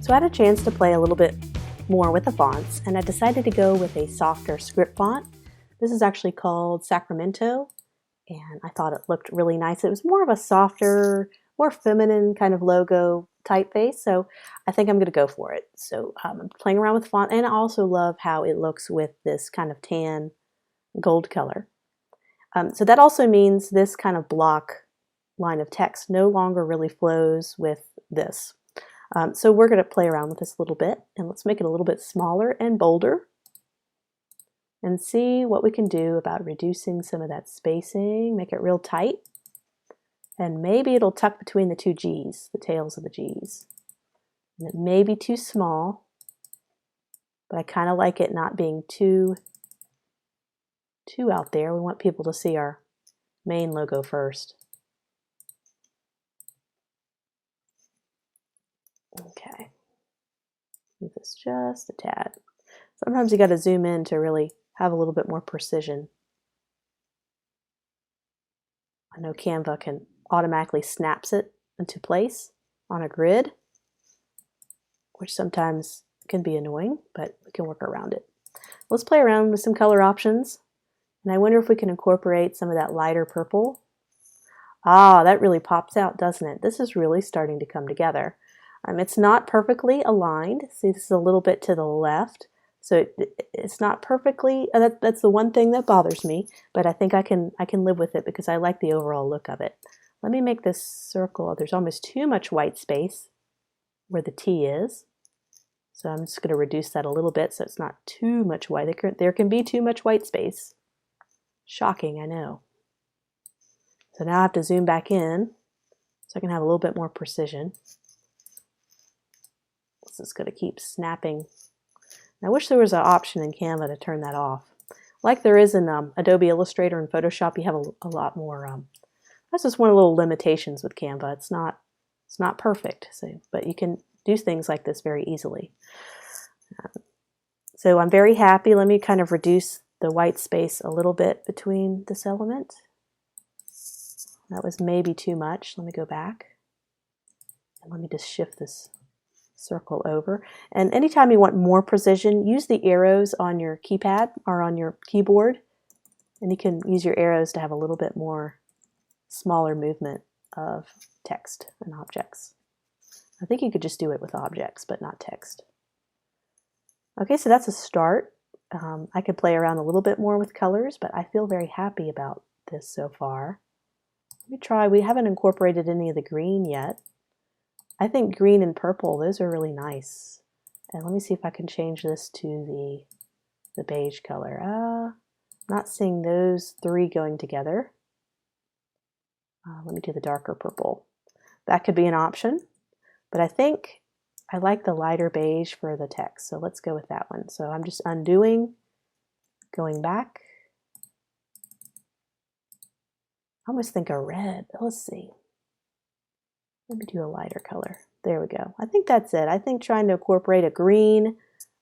So I had a chance to play a little bit more with the fonts, and I decided to go with a softer script font. This is actually called Sacramento, and I thought it looked really nice. It was more of a softer, more feminine kind of logo typeface, so I think I'm going to go for it. So I'm playing around with font, and I also love how it looks with this kind of tan gold color. So that also means this kind of block line of text no longer really flows with this. So we're going to play around with this a little bit, and let's make it a little bit smaller and bolder and see what we can do about reducing some of that spacing, make it real tight, and maybe it'll tuck between the two G's, the tails of the G's. And it may be too small, but I kind of like it not being too out there. We want people to see our main logo first. Okay, move this just a tad. Sometimes you got to zoom in to really have a little bit more precision. I know Canva can automatically snaps it into place on a grid, which sometimes can be annoying, but we can work around it. Let's play around with some color options, and I wonder if we can incorporate some of that lighter purple. Ah, that really pops out, doesn't it? This is really starting to come together. It's not perfectly aligned. See, this is a little bit to the left. So it's not perfectly, that's the one thing that bothers me, but I think I can live with it because I like the overall look of it. Let me make this circle. There's almost too much white space where the T is. So I'm just going to reduce that a little bit so it's not too much white. There can be too much white space. Shocking, I know. So now I have to zoom back in so I can have a little bit more precision. This is going to keep snapping. I wish there was an option in Canva to turn that off. Like there is in Adobe Illustrator and Photoshop, you have a lot more. That's just one of the little limitations with Canva. It's not perfect, but you can do things like this very easily. So I'm very happy. Let me kind of reduce the white space a little bit between this element. That was maybe too much. Let me go back. And let me just shift this circle over. And anytime you want more precision, use the arrows on your keypad or on your keyboard, and you can use your arrows to have a little bit more smaller movement of text and objects. I think you could just do it with objects, but not text. Okay, so that's a start. I could play around a little bit more with colors, but I feel very happy about this so far. Let me try, we haven't incorporated any of the green yet. I think green and purple, those are really nice. And let me see if I can change this to the beige color. Not seeing those three going together. Let me do the darker purple. That could be an option, but I think I like the lighter beige for the text, so let's go with that one. So I'm just undoing, going back. I almost think a red. Let's see. Let me do a lighter color. There we go. I think that's it. I think trying to incorporate a green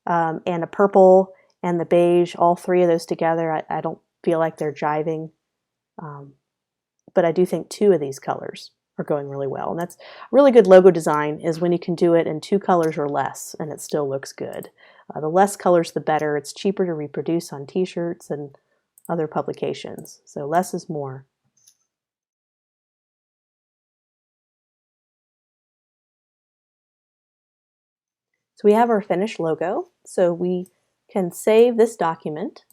and a purple and the beige, all three of those together, I don't feel like they're jiving. But I do think two of these colors are going really well. And that's really good logo design is when you can do it in 2 colors or less and it still looks good. The less colors, the better. It's cheaper to reproduce on t-shirts and other publications. So less is more. So we have our finished logo, so we can save this document.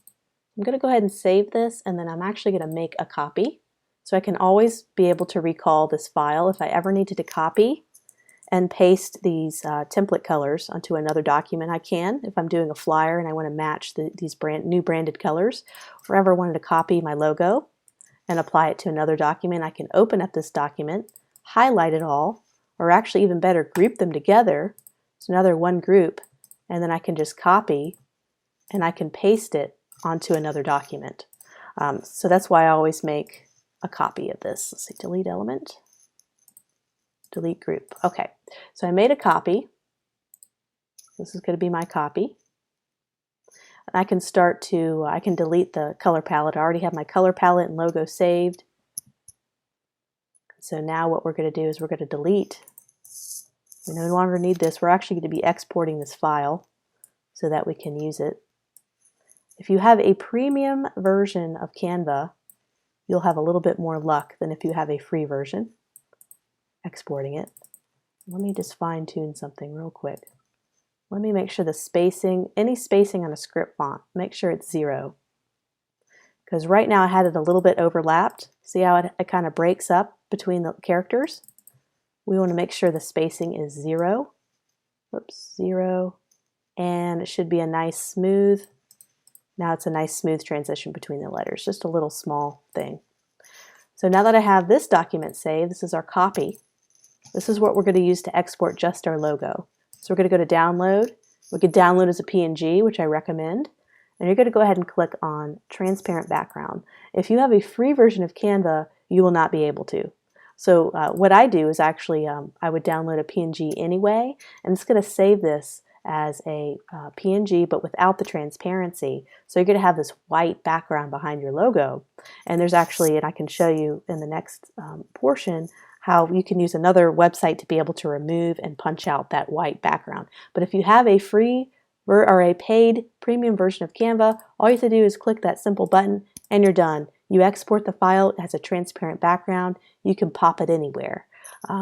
I'm going to go ahead and save this, and then I'm actually going to make a copy. So I can always be able to recall this file if I ever needed to copy and paste these template colors onto another document. I can if I'm doing a flyer and I want to match these new branded colors. If I ever wanted to copy my logo and apply it to another document, I can open up this document, highlight it all, or actually even better, group them together. It's another one group, and then I can just copy and I can paste it onto another document. So that's why I always make a copy of this. Let's see, delete element, delete group. Okay, so I made a copy. This is going to be my copy. And I can I can delete the color palette. I already have my color palette and logo saved. So now what we're going to do is we're going to delete We no longer need this. We're actually going to be exporting this file so that we can use it. If you have a premium version of Canva, you'll have a little bit more luck than if you have a free version exporting it. Let me just fine-tune something real quick. Let me make sure the spacing, any spacing on a script font, make sure it's 0. Because right now I had it a little bit overlapped. See how it kind of breaks up between the characters? We want to make sure the spacing is 0. Whoops, 0. And it should be a nice smooth. Now it's a nice smooth transition between the letters, just a little small thing. So now that I have this document saved, this is our copy. This is what we're going to use to export just our logo. So we're going to go to download. We could download as a PNG, which I recommend. And you're going to go ahead and click on transparent background. If you have a free version of Canva, you will not be able to. So what I do is actually, I would download a PNG anyway, and it's going to save this as a PNG, but without the transparency. So you're going to have this white background behind your logo. And there's actually, and I can show you in the next portion, how you can use another website to be able to remove and punch out that white background. But if you have a free or a paid premium version of Canva, all you have to do is click that simple button and you're done. You export the file, it has a transparent background, you can pop it anywhere.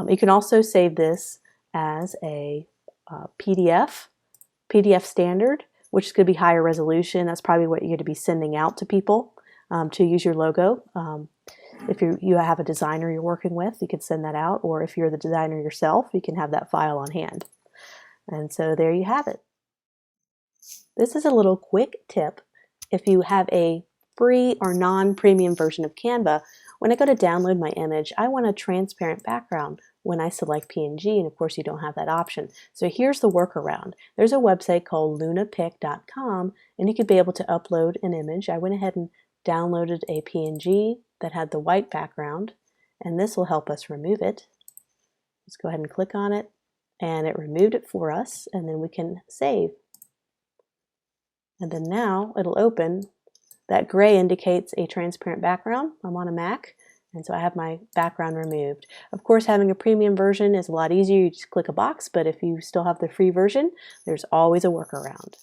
You can also save this as a PDF standard, which is going to be higher resolution. That's probably what you're going to be sending out to people to use your logo. If you have a designer you're working with, you can send that out, or if you're the designer yourself, you can have that file on hand. And so there you have it. This is a little quick tip. If you have a free or non-premium version of Canva, when I go to download my image, I want a transparent background when I select PNG, and of course you don't have that option. So here's the workaround. There's a website called lunapic.com, and you could be able to upload an image. I went ahead and downloaded a PNG that had the white background, and this will help us remove it. Let's go ahead and click on it, and it removed it for us, and then we can save. And then now it'll open. That gray indicates a transparent background. I'm on a Mac, and so I have my background removed. Of course, having a premium version is a lot easier. You just click a box, but if you still have the free version, there's always a workaround.